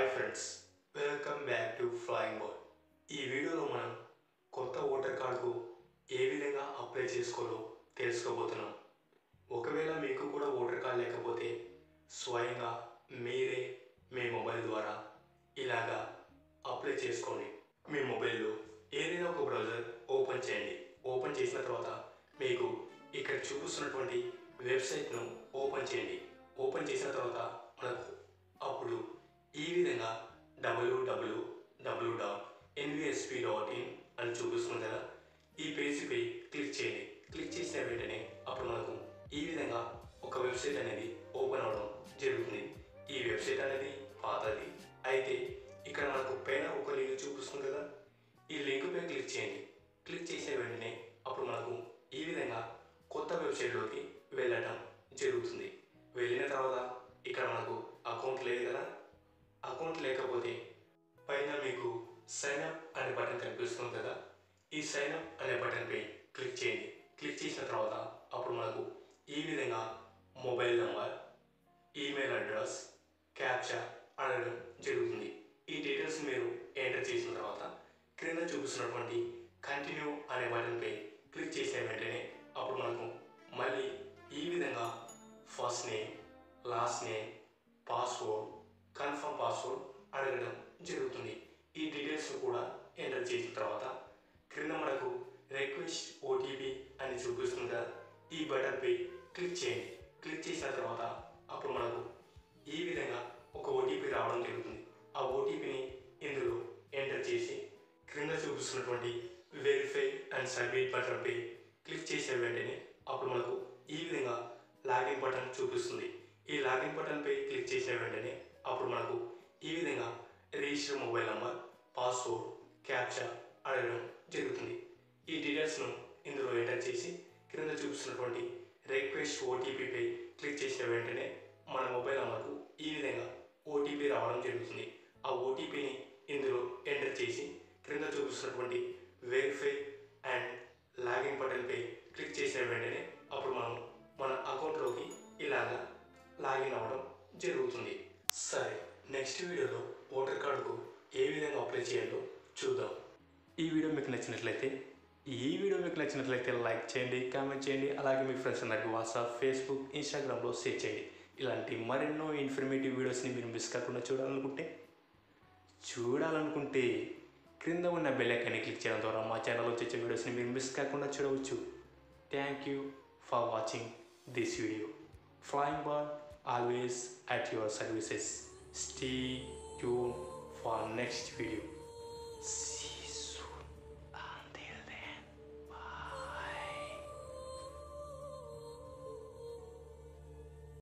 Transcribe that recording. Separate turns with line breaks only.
Hi friends, welcome back to flying bird. ఈ వీడియోలో మనం కొత్త ఓటర్ కార్డుకు ఏ విధంగా అప్లై చేసుకోవాలో తెలుసుకోబోతున్నాం. ఒకవేళ మీకు కూడా ఓటర్ కార్డు లేకపోతే స్వయంగా మీరే మీ మొబైల్ ద్వారా ఇలాగా అప్లై చేసుకోండి. మీ మొబైల్లో ఏదైనా ఒక బ్రౌజర్ ఓపెన్ చేయండి. ఓపెన్ చేసిన తర్వాత మీకు ఇక్కడ చూపిస్తున్నటువంటి వెబ్సైట్ను ఓపెన్ చేయండి. ఓపెన్ చేసిన తర్వాత మనకు అప్పుడు ఈ విధంగా www.nvsp.in అని చూపిస్తుంది కదా, ఈ పేజీపై క్లిక్ చేయండి. క్లిక్ చేసిన వెంటనే అప్పుడు మనకు ఈ విధంగా ఒక వెబ్సైట్ అనేది ఓపెన్ అవడం జరుగుతుంది. ఈ వెబ్సైట్ అనేది పాతది, అయితే ఇక్కడ మనకు పైన ఒక లింక్ చూపిస్తుంది కదా, ఈ లింక్పై క్లిక్ చేయండి. క్లిక్ చేసిన వెంటనే అప్పుడు మనకు ఈ విధంగా కొత్త వెబ్సైట్లోకి వెళ్ళడం జరుగుతుంది. వెళ్ళిన తర్వాత ఇక్కడ మనకు అకౌంట్ లేదు కదా, అకౌంట్ లేకపోతే పైన మీకు సైన్ అప్ అనే బటన్ కనిపిస్తుంది కదా, ఈ సైన్ అప్ అనే బటన్పై క్లిక్ చేయండి. క్లిక్ చేసిన తర్వాత అప్పుడు మనకు ఈ విధంగా mobile number, email address, captcha అడగడం జరుగుతుంది. ఈ డీటెయిల్స్ మీరు ఎంటర్ చేసిన తర్వాత క్రింద చూపిస్తున్నటువంటి కంటిన్యూ అనే బటన్పై క్లిక్ చేసిన వెంటనే అప్పుడు మనకు మళ్ళీ ఈ విధంగా first name, last name, password, confirm password అడగడం జరుగుతుంది. ఈ డీటెయిల్స్ కూడా ఎంటర్ చేసిన తర్వాత క్రింద మనకు రిక్వెస్ట్ ఓటీపీ అని చూపిస్తుంది కదా, ఈ బటన్పై క్లిక్ చేయండి. క్లిక్ చేసిన తర్వాత అప్పుడు మనకు ఈ విధంగా ఒక ఓటీపీ రావడం జరుగుతుంది. ఆ ఓటీపీని ఇందులో ఎంటర్ చేసి క్రింద చూపిస్తున్నటువంటి వెరిఫై అండ్ సబ్మిట్ బటన్పై క్లిక్ చేసిన వెంటనే అప్పుడు మనకు ఈ విధంగా లాగిన్ బటన్ చూపిస్తుంది. ఈ లాగిన్ బటన్పై క్లిక్ చేసిన వెంటనే అప్పుడు మనకు ఈ విధంగా register mobile number, password, captcha అడగడం జరుగుతుంది. ఈ డీటెయిల్స్ను ఇందులో ఎంటర్ చేసి క్రింద చూపిస్తున్నటువంటి రిక్వెస్ట్ ఓటీపీపై క్లిక్ చేసిన వెంటనే మన మొబైల్ నంబర్కు ఈ విధంగా ఓటీపీ రావడం జరుగుతుంది. ఆ ఓటీపీని ఇందులో ఎంటర్ చేసి క్రింద చూపిస్తున్నటువంటి వెరిఫై అండ్ లాగిన్ బటన్పై క్లిక్ చేసిన వెంటనే అప్పుడు మనం మన అకౌంట్లోకి ఇలాగా లాగిన్ అవ్వడం జరుగుతుంది. సరే, నెక్స్ట్ వీడియోలో ఓటర్ కార్డుకు ఏ విధంగా అప్లై చేయాలో చూద్దాం. ఈ వీడియో మీకు నచ్చినట్లయితే లైక్ చేయండి, కామెంట్ చేయండి, అలాగే మీ ఫ్రెండ్స్ అందరికీ వాట్సాప్, ఫేస్బుక్, ఇన్స్టాగ్రామ్లో షేర్ చేయండి. ఇలాంటి మరెన్నో ఇన్ఫర్మేటివ్ వీడియోస్ని మీరు మిస్ కాకుండా చూడాలనుకుంటే క్రింద ఉన్న బెల్ ఐకాన్ని క్లిక్ చేయడం ద్వారా మా ఛానల్లో వచ్చే వీడియోస్ని మీరు మిస్ కాకుండా చూడవచ్చు. Thank you for watching this video. Flying Bird, always at your services. Stay tuned for next video.